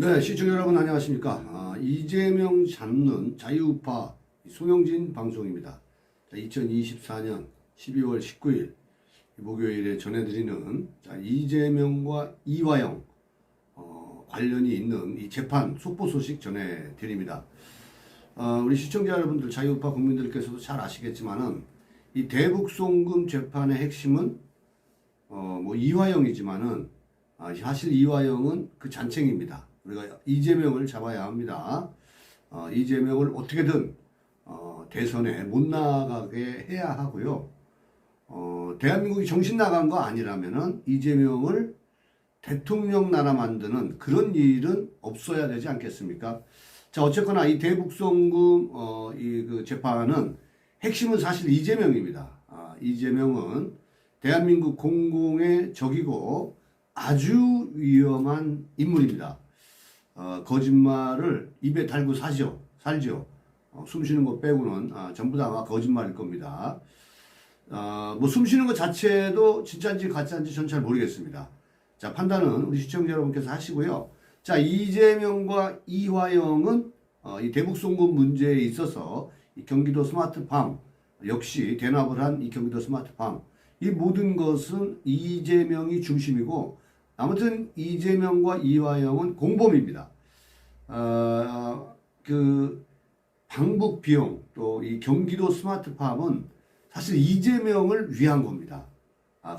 네, 시청자 여러분 안녕하십니까. 이재명 잡는 자유우파 송영진 방송입니다. 2024년 12월 19일 목요일에 전해드리는 이재명과 이화영 관련이 있는 이 재판 속보 소식 전해드립니다. 우리 시청자 여러분들, 자유우파 국민들께서도 잘 아시겠지만은 이 대북송금 재판의 핵심은 이화영이지만은 사실 이화영은 그 잔챙입니다. 우리가 이재명을 잡아야 합니다. 이재명을 어떻게든 대선에 못 나가게 해야 하고요. 대한민국이 정신 나간 거 아니라면은 이재명을 대통령 나라 만드는 그런 일은 없어야 되지 않겠습니까? 자, 어쨌거나 이 대북송금 그 재판은 핵심은 사실 이재명입니다. 이재명은 대한민국 공공의 적이고 아주 위험한 인물입니다. 거짓말을 입에 달고 살죠. 숨 쉬는 것 빼고는 전부 다 아마 거짓말일 겁니다. 숨 쉬는 것 자체도 진짜인지 가짜인지 전 잘 모르겠습니다. 자, 판단은 우리 시청자 여러분께서 하시고요. 자, 이재명과 이화영은 이 대북송금 문제에 있어서 이 경기도 스마트팜 역시 대납을 한 이 경기도 스마트팜, 이 모든 것은 이재명이 중심이고, 아무튼 이재명과 이화영은 공범입니다. 그 방북 비용, 또 이 경기도 스마트팜은 사실 이재명을 위한 겁니다.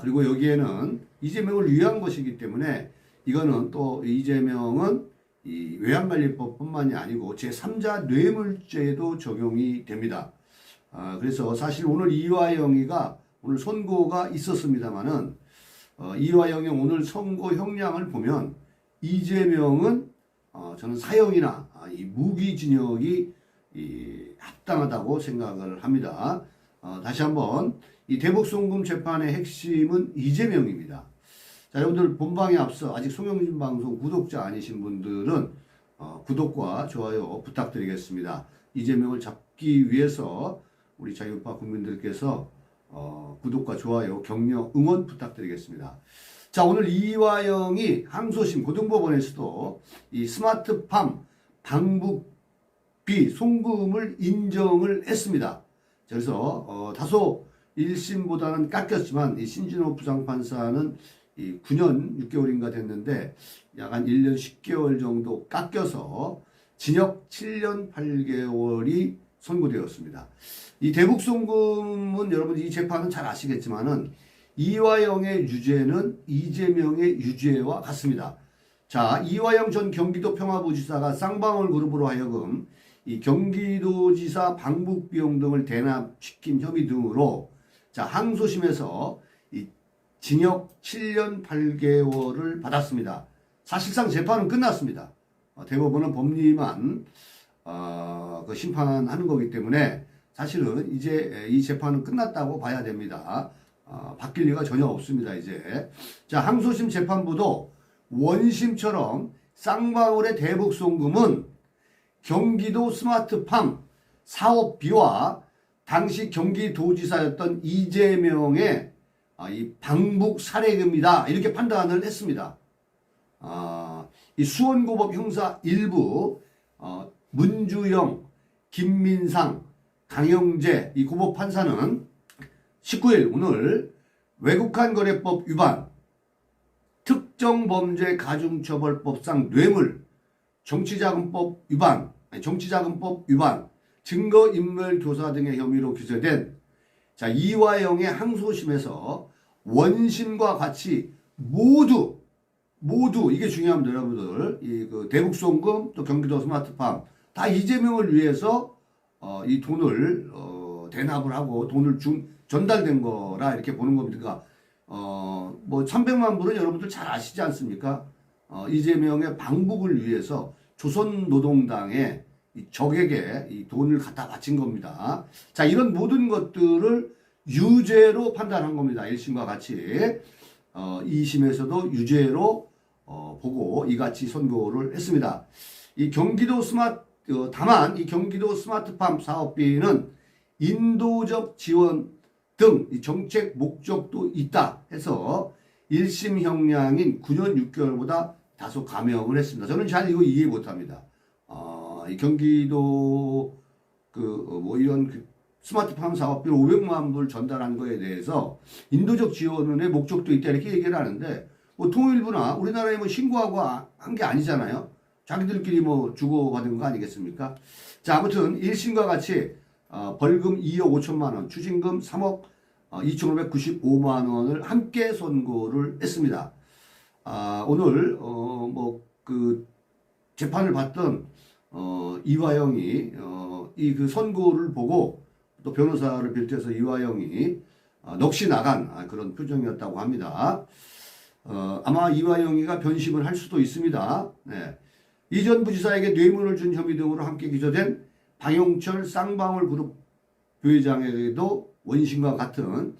그리고 여기에는 이재명을 위한 것이기 때문에 이거는 또 이재명은 이 외환관리법뿐만이 아니고 제3자 뇌물죄도 적용이 됩니다. 그래서 사실 오늘 이화영이가 오늘 선고가 있었습니다만은 이화영의 오늘 선고 형량을 보면 이재명은 저는 사형이나 이 무기징역이 합당하다고 생각을 합니다. 다시 한번 이 대북송금 재판의 핵심은 이재명입니다. 자, 여러분들 본방에 앞서 아직 송영진 방송 구독자 아니신 분들은 구독과 좋아요 부탁드리겠습니다. 이재명을 잡기 위해서 우리 자유우파 국민들께서 구독과 좋아요, 격려, 응원 부탁드리겠습니다. 자, 오늘 이화영이 항소심 고등법원에서도 이 스마트팜 방북비 송금을 인정을 했습니다. 그래서 다소 1심보다는 깎였지만 이 신진호 부장판사는 이 9년 6개월인가 됐는데 약 한 1년 10개월 정도 깎여서 징역 7년 8개월이 선고되었습니다. 이 대북송금은 여러분 이 재판은 잘 아시겠지만은 이화영의 유죄는 이재명의 유죄와 같습니다. 자, 이화영 전 경기도 평화부지사가 쌍방울 그룹으로 하여금 이 경기도지사 방북 비용 등을 대납시킨 혐의 등으로 자, 항소심에서 이 징역 7년 8개월을 받았습니다. 사실상 재판은 끝났습니다. 대법원은 법리만 그 심판하는 거기 때문에 사실은 이제 이 재판은 끝났다고 봐야 됩니다. 바뀔 리가 전혀 없습니다, 이제. 자, 항소심 재판부도 원심처럼 쌍방울의 대북송금은 경기도 스마트팜 사업비와 당시 경기도지사였던 이재명의 이 방북 사례금이다, 이렇게 판단을 했습니다. 이 수원고법 형사 1부 문주영, 김민상, 강영재 이 고법 판사는 19일 오늘 외국환 거래법 위반, 특정범죄 가중처벌법상 뇌물, 정치자금법 위반, 증거인멸교사 등의 혐의로 기소된 자, 이화영의 항소심에서 원심과 같이 모두 이게 중요합니다, 여러분들. 그 대북송금 또 경기도 스마트팜 다 이재명을 위해서 이 돈을 대납을 하고 돈을 전달된 거라 이렇게 보는 겁니다. 300만 불은 여러분들 잘 아시지 않습니까? 이재명의 방북을 위해서 조선노동당의 이 적에게 이 돈을 갖다 바친 겁니다. 자, 이런 모든 것들을 유죄로 판단한 겁니다. 1심과 같이. 2심에서도 유죄로 보고 이같이 선고를 했습니다. 다만 이 경기도 스마트팜 사업비는 인도적 지원 등 정책 목적도 있다 해서 1심 형량인 9년 6개월보다 다소 감형을 했습니다. 저는 잘 이거 이해 못합니다. 이 경기도 뭐 이런 스마트팜 사업비를 500만 불 전달한 거에 대해서 인도적 지원의 목적도 있다 이렇게 얘기를 하는데 뭐 통일부나 우리나라에 뭐 신고하고 한 게 아니잖아요. 자기들끼리 뭐 주고받은 거 아니겠습니까? 자, 아무튼 1심과 같이 벌금 2억 5천만 원, 추징금 3억 2,595만 원을 함께 선고를 했습니다. 오늘 뭐 그 재판을 받던 이화영이 이 그 선고를 보고 또 변호사를 비롯해서 이화영이 넋이 나간 그런 표정이었다고 합니다. 아마 이화영이가 변심을 할 수도 있습니다. 네. 이전 부지사에게 뇌물을 준 혐의 등으로 함께 기소된 방용철 쌍방울 그룹 부회장에게도 원심과 같은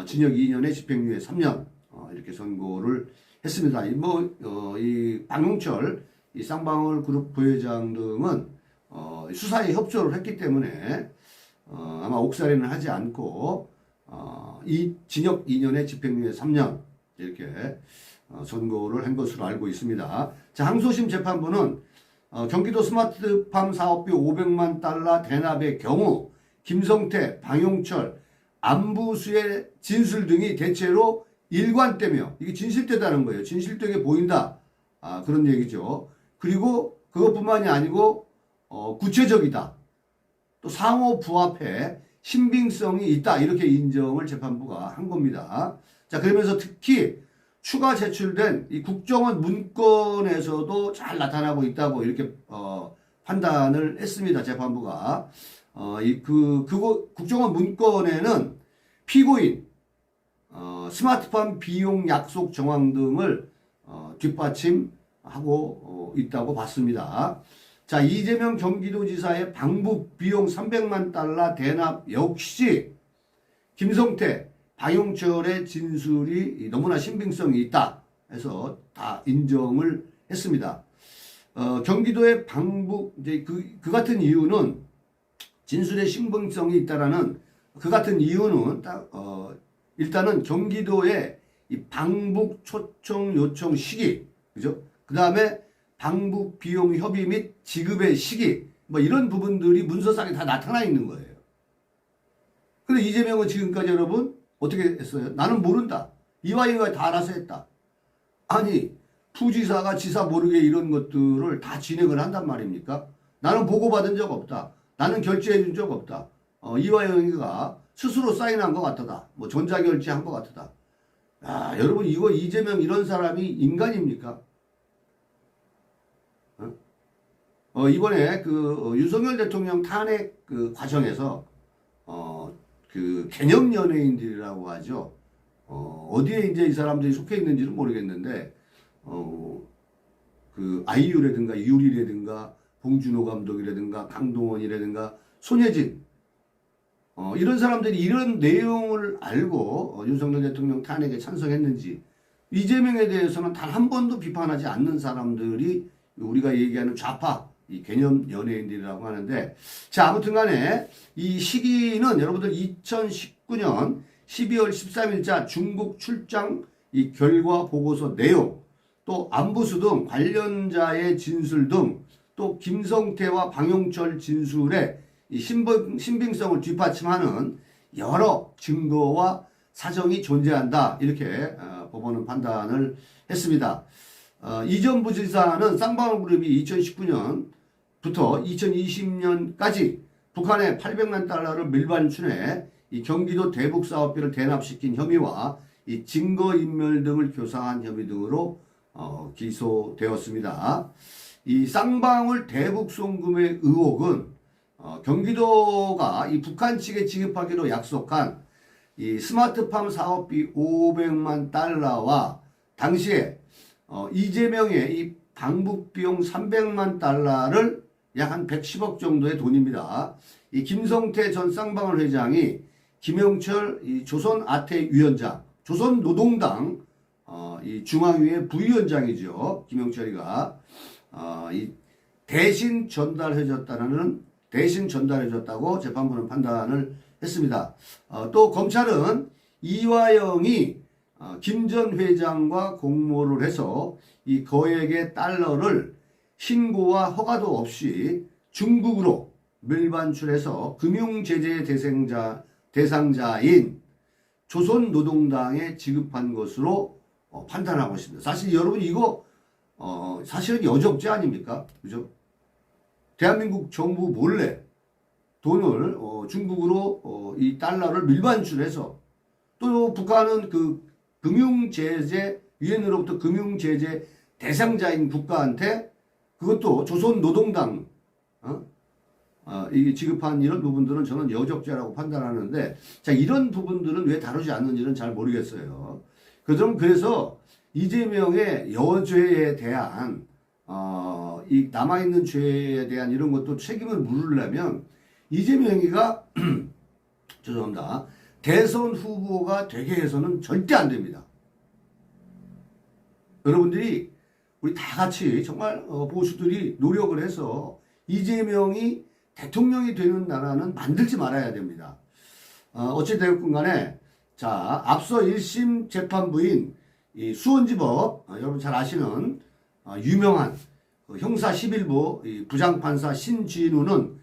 징역 2년에 집행유예 3년 이렇게 선고를 했습니다. 이 방용철 이 쌍방울 그룹 부회장 등은 수사에 협조를 했기 때문에 아마 옥살이는 하지 않고 이 징역 2년에 집행유예 3년 이렇게 선고를 한 것으로 알고 있습니다. 자, 항소심 재판부는 경기도 스마트팜 사업비 500만 달러 대납의 경우 김성태, 방용철, 안부수의 진술 등이 대체로 일관되며 이게 진실되다는 거예요. 진실되게 보인다. 그런 얘기죠. 그리고 그것뿐만이 아니고 구체적이다. 또 상호 부합해 신빙성이 있다. 이렇게 인정을 재판부가 한 겁니다. 자, 그러면서 특히 추가 제출된 이 국정원 문건에서도 잘 나타나고 있다고 이렇게 판단을 했습니다. 재판부가. 국정원 문건에는 피고인 스마트팜 비용 약속 정황 등을 뒷받침하고 있다고 봤습니다. 자, 이재명 경기도지사의 방북 비용 300만 달러 대납 역시 김성태, 방용철의 진술이 너무나 신빙성이 있다 해서 다 인정을 했습니다. 경기도의 방북 이제 그 같은 이유는 진술의 신빙성이 있다라는 그 같은 이유는 일단은 경기도의 이 방북 초청 요청 시기, 그죠? 그 다음에 방북 비용 협의 및 지급의 시기, 뭐 이런 부분들이 문서상에 다 나타나 있는 거예요. 근데 이재명은 지금까지 여러분 어떻게 했어요? 나는 모른다. 이화영이가 다 알아서 했다. 아니, 부지사가 지사 모르게 이런 것들을 다 진행을 한단 말입니까? 나는 보고받은 적 없다. 나는 결제해 준 적 없다. 이화영이가 스스로 사인한 것 같다. 뭐 전자결제한 것 같다. 여러분 이거 이재명 이런 사람이 인간입니까? 이번에 윤석열 대통령 탄핵 과정에서 개념 연예인들이라고 하죠. 어디에 이제 이 사람들이 속해 있는지는 모르겠는데 아이유라든가 유리라든가 봉준호 감독이라든가 강동원이라든가 손예진 이런 사람들이 이런 내용을 알고 윤석열 대통령 탄핵에 찬성했는지 이재명에 대해서는 단 한 번도 비판하지 않는 사람들이 우리가 얘기하는 좌파 이 개념 연예인들이라고 하는데 자 아무튼 간에 이 시기는 여러분들 2019년 12월 13일자 중국 출장 이 결과 보고서 내용 또 안부수 등 관련자의 진술 등 또 김성태와 방용철 진술의 이 신빙성을 뒷받침하는 여러 증거와 사정이 존재한다 이렇게 법원은 판단을 했습니다. 이전 부지사는 쌍방울그룹이 2019년부터 2020년까지 북한에 800만 달러를 밀반춘해 이 경기도 대북 사업비를 대납시킨 혐의와 이 증거인멸 등을 교사한 혐의 등으로 기소되었습니다. 이 쌍방울 대북 송금의 의혹은 경기도가 이 북한 측에 지급하기로 약속한 이 스마트팜 사업비 500만 달러와 당시에 이재명의 이 방북 비용 300만 달러를 약 한 110억 정도의 돈입니다. 이 김성태 전 쌍방울 회장이 김영철 이 조선아태위원장, 조선노동당 이 중앙위의 부위원장이죠. 김영철이가 이 대신 전달해줬다고 재판부는 판단을 했습니다. 또 검찰은 이화영이 김 전 회장과 공모를 해서 이 거액의 달러를 신고와 허가도 없이 중국으로 밀반출해서 금융제재 대상자인 조선노동당에 지급한 것으로 판단하고 있습니다. 사실 여러분 이거 사실은 여적죄 아닙니까? 그죠? 대한민국 정부 몰래 돈을 중국으로 이 달러를 밀반출해서 또 북한은 그 금융제재 유엔으로부터 금융제재 대상자인 국가한테 그것도 조선노동당 이 지급한 이런 부분들은 저는 여적죄라고 판단하는데 자 이런 부분들은 왜 다루지 않는지는 잘 모르겠어요. 그래서 이재명의 여죄에 대한 이 남아있는 죄에 대한 이런 것도 책임을 물으려면 이재명이가 죄송합니다. 대선 후보가 되게 해서는 절대 안 됩니다. 여러분들이 우리 다 같이 정말 보수들이 노력을 해서 이재명이 대통령이 되는 나라는 만들지 말아야 됩니다. 어찌되었건 간에 자 앞서 1심 재판부인 이 수원지법 여러분 잘 아시는 유명한 형사 11부 부장판사 신진우는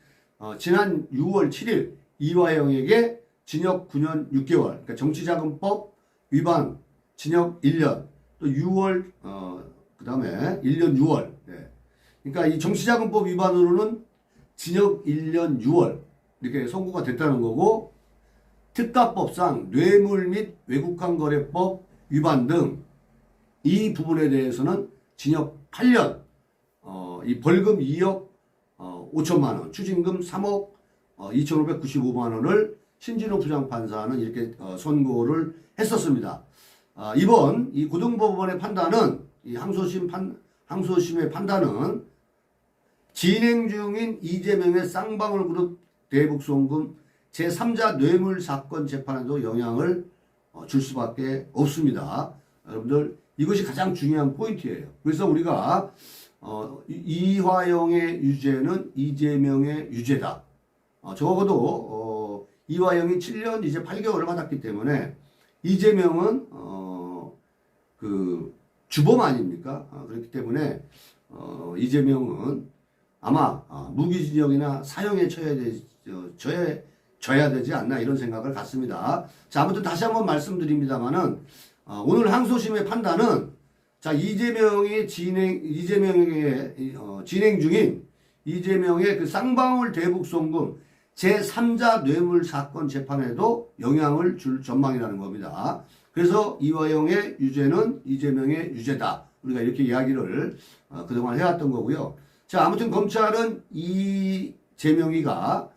지난 6월 7일 이화영에게 징역 9년 6개월 그러니까 정치자금법 위반 징역 1년 또 6월 그 다음에 1년 6월 네. 그러니까 이 정치자금법 위반으로는 징역 1년 6월 이렇게 선고가 됐다는 거고 특가법상 뇌물 및 외국환 거래법 위반 등 이 부분에 대해서는 징역 8년 이 벌금 2억 5천만 원 추징금 3억 2,595만 원을 신진호 부장판사는 이렇게 선고를 했었습니다. 이번 이 고등법원의 판단은 이 항소심의 판단은 진행 중인 이재명의 쌍방울그룹 대북송금 제3자 뇌물 사건 재판에도 영향을 줄 수밖에 없습니다. 여러분들 이것이 가장 중요한 포인트예요. 그래서 우리가 이화영의 유죄는 이재명의 유죄다. 적어도 이화영이 7년 이제 8개월을 받았기 때문에 이재명은 그 주범 아닙니까? 그렇기 때문에 이재명은 아마 무기징역이나 사형에 져야 되지 않나 이런 생각을 갖습니다. 자 아무튼 다시 한번 말씀드립니다만은 오늘 항소심의 판단은 자 이재명의 진행 중인 이재명의 그 쌍방울 대북송금 제3자 뇌물 사건 재판에도 영향을 줄 전망이라는 겁니다. 그래서 이화영의 유죄는 이재명의 유죄다. 우리가 이렇게 이야기를 그동안 해왔던 거고요. 자 아무튼 검찰은 이재명이가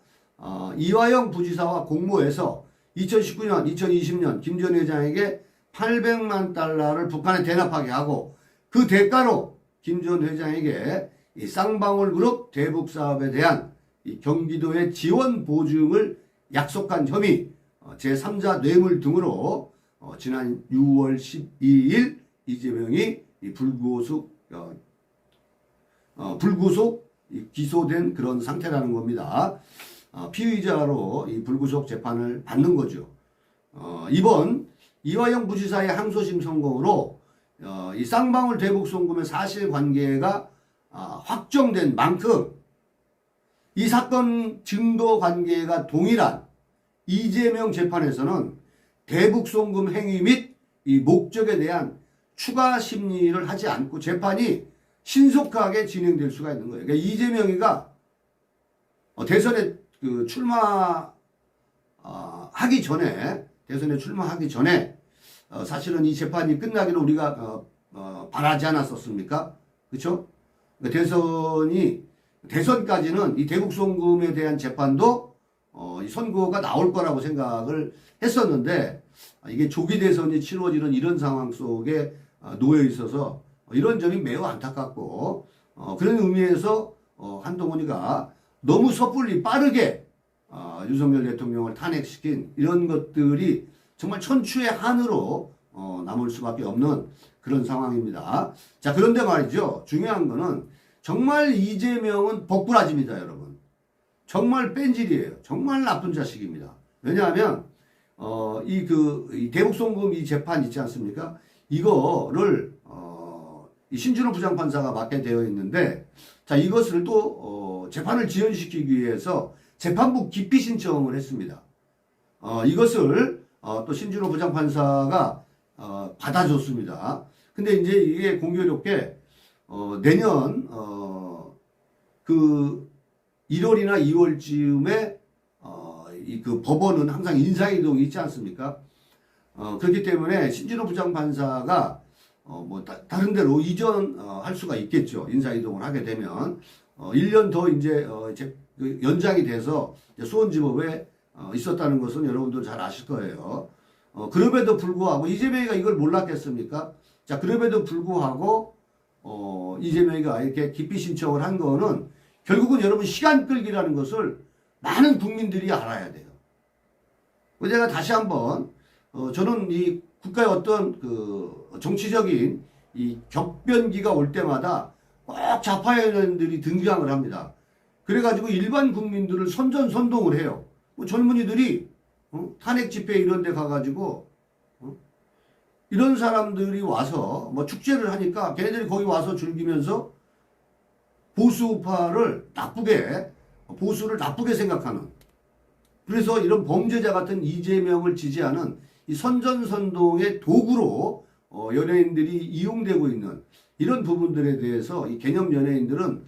이화영 부지사와 공모해서 2019년, 2020년 김 전 회장에게 800만 달러를 북한에 대납하게 하고 그 대가로 김 전 회장에게 이 쌍방울 그룹 대북 사업에 대한 이 경기도의 지원 보증을 약속한 혐의 제3자 뇌물 등으로 지난 6월 12일 이재명이 이 불구속 기소된 그런 상태라는 겁니다. 피의자로 이 불구속 재판을 받는 거죠. 이번 이화영 부지사의 항소심 선고로 이 쌍방울 대북송금의 사실관계가 확정된 만큼 이 사건 증거관계가 동일한 이재명 재판에서는 대북송금 행위 및 이 목적에 대한 추가 심리를 하지 않고 재판이 신속하게 진행될 수가 있는 거예요. 그러니까 이재명이가 대선에 대선에 출마하기 전에 사실은 이 재판이 끝나기를 우리가 바라지 않았었습니까? 그렇죠? 그러니까 대선까지는 이 대북송금에 대한 재판도 이 선고가 나올 거라고 생각을 했었는데 이게 조기 대선이 치러지는 이런 상황 속에 놓여 있어서 이런 점이 매우 안타깝고 그런 의미에서 한동훈이가 너무 섣불리 빠르게 윤석열 대통령을 탄핵시킨 이런 것들이 정말 천추의 한으로 남을 수밖에 없는 그런 상황입니다. 자 그런데 말이죠. 중요한 거는 정말 이재명은 복불아집니다. 여러분. 정말 뺀질이에요. 정말 나쁜 자식입니다. 왜냐하면 이 대북송금 이 재판 있지 않습니까? 이거를, 이 신준호 부장판사가 맡게 되어 있는데, 자, 이것을 또, 재판을 지연시키기 위해서 재판부 기피 신청을 했습니다. 이것을, 또 신준호 부장판사가, 받아줬습니다. 근데 이제 이게 공교롭게, 내년, 그 1월이나 2월쯤에 그 법원은 항상 인사이동이 있지 않습니까? 그렇기 때문에 신진호 부장판사가 뭐 다른 데로 이전할 수가 있겠죠. 인사이동을 하게 되면 1년 더 이제 그 연장이 돼서 수원지법에 있었다는 것은 여러분들 잘 아실 거예요. 그럼에도 불구하고 이재명이가 이걸 몰랐겠습니까? 자, 그럼에도 불구하고 이재명이가 이렇게 기피 신청을 한 거는 결국은 여러분 시간 끌기라는 것을 많은 국민들이 알아야 돼요. 제가 다시 한번 저는 이 국가의 어떤 그 정치적인 이 격변기가 올 때마다 꼭 좌파 연예인들이 등장을 합니다. 그래가지고 일반 국민들을 선전선동을 해요. 뭐 젊은이들이 탄핵 집회 이런 데 가가지고 이런 사람들이 와서 뭐 축제를 하니까 걔네들이 거기 와서 즐기면서 보수파를 보수를 나쁘게 생각하는, 그래서 이런 범죄자 같은 이재명을 지지하는 이 선전선동의 도구로 연예인들이 이용되고 있는 이런 부분들에 대해서 이 개념 연예인들은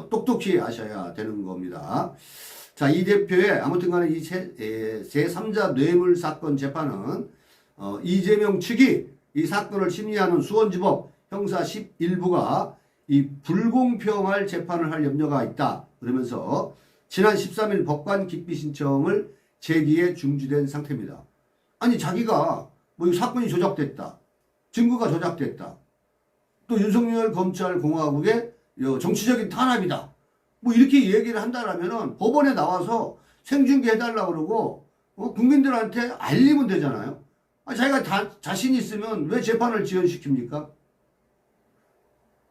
똑똑히 아셔야 되는 겁니다. 자, 이 대표의 아무튼 간에 이 제3자 뇌물 사건 재판은 이재명 측이 이 사건을 심리하는 수원지법 형사 11부가 이 불공평할 재판을 할 염려가 있다. 그러면서 지난 13일 법관 기피 신청을 제기에 중지된 상태입니다. 아니, 자기가 뭐 이 사건이 조작됐다, 증거가 조작됐다, 또 윤석열 검찰 공화국의 정치적인 탄압이다, 뭐 이렇게 얘기를 한다라면은 법원에 나와서 생중계 해달라고 그러고 국민들한테 알리면 되잖아요. 아니, 자기가 자신 있으면 왜 재판을 지연시킵니까?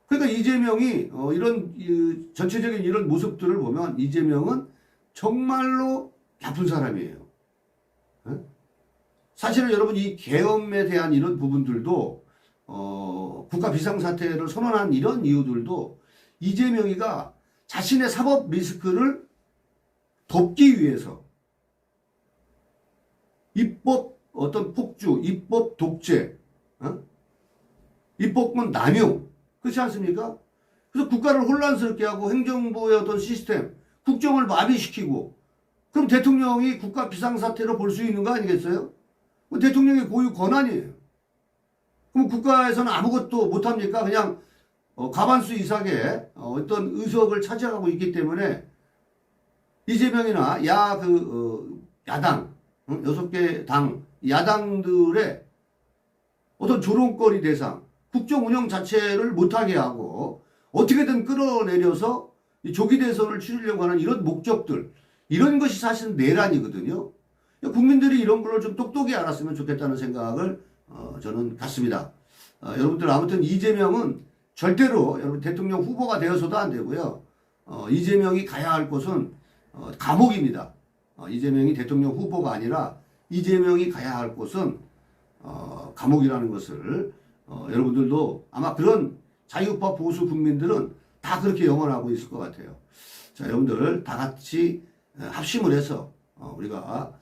그러니까 이재명이 이런 전체적인 이런 모습들을 보면 이재명은 정말로 나쁜 사람이에요. 사실은 여러분 이 계엄에 대한 이런 부분들도 국가 비상사태를 선언한 이런 이유들도 이재명이가 자신의 사법 리스크를 덮기 위해서 입법 어떤 폭주, 입법 독재, 입법권 남용, 그렇지 않습니까? 그래서 국가를 혼란스럽게 하고 행정부의 어떤 시스템, 국정을 마비시키고, 그럼 대통령이 국가 비상사태로 볼 수 있는 거 아니겠어요? 대통령의 고유 권한이에요. 그럼 국가에서는 아무것도 못합니까? 그냥 과반수 이상의 어떤 의석을 차지하고 있기 때문에 이재명이나 야당, 6개 당, 야당들의 어떤 조롱거리 대상, 국정 운영 자체를 못하게 하고 어떻게든 끌어내려서 조기 대선을 치르려고 하는 이런 목적들, 이런 것이 사실은 내란이거든요. 국민들이 이런 걸 좀 똑똑히 알았으면 좋겠다는 생각을 저는 갖습니다. 여러분들 아무튼 이재명은 절대로 여러분 대통령 후보가 되어서도 안 되고요. 이재명이 가야 할 곳은 감옥입니다. 이재명이 대통령 후보가 아니라 이재명이 가야 할 곳은 감옥이라는 것을 여러분들도 아마 그런 자유파 보수 국민들은 다 그렇게 영원하고 있을 것 같아요. 자, 여러분들 다 같이 합심을 해서 우리가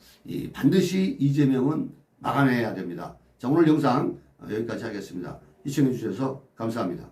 반드시 이재명은 막아내야 됩니다. 자, 오늘 영상 여기까지 하겠습니다. 시청해 주셔서 감사합니다.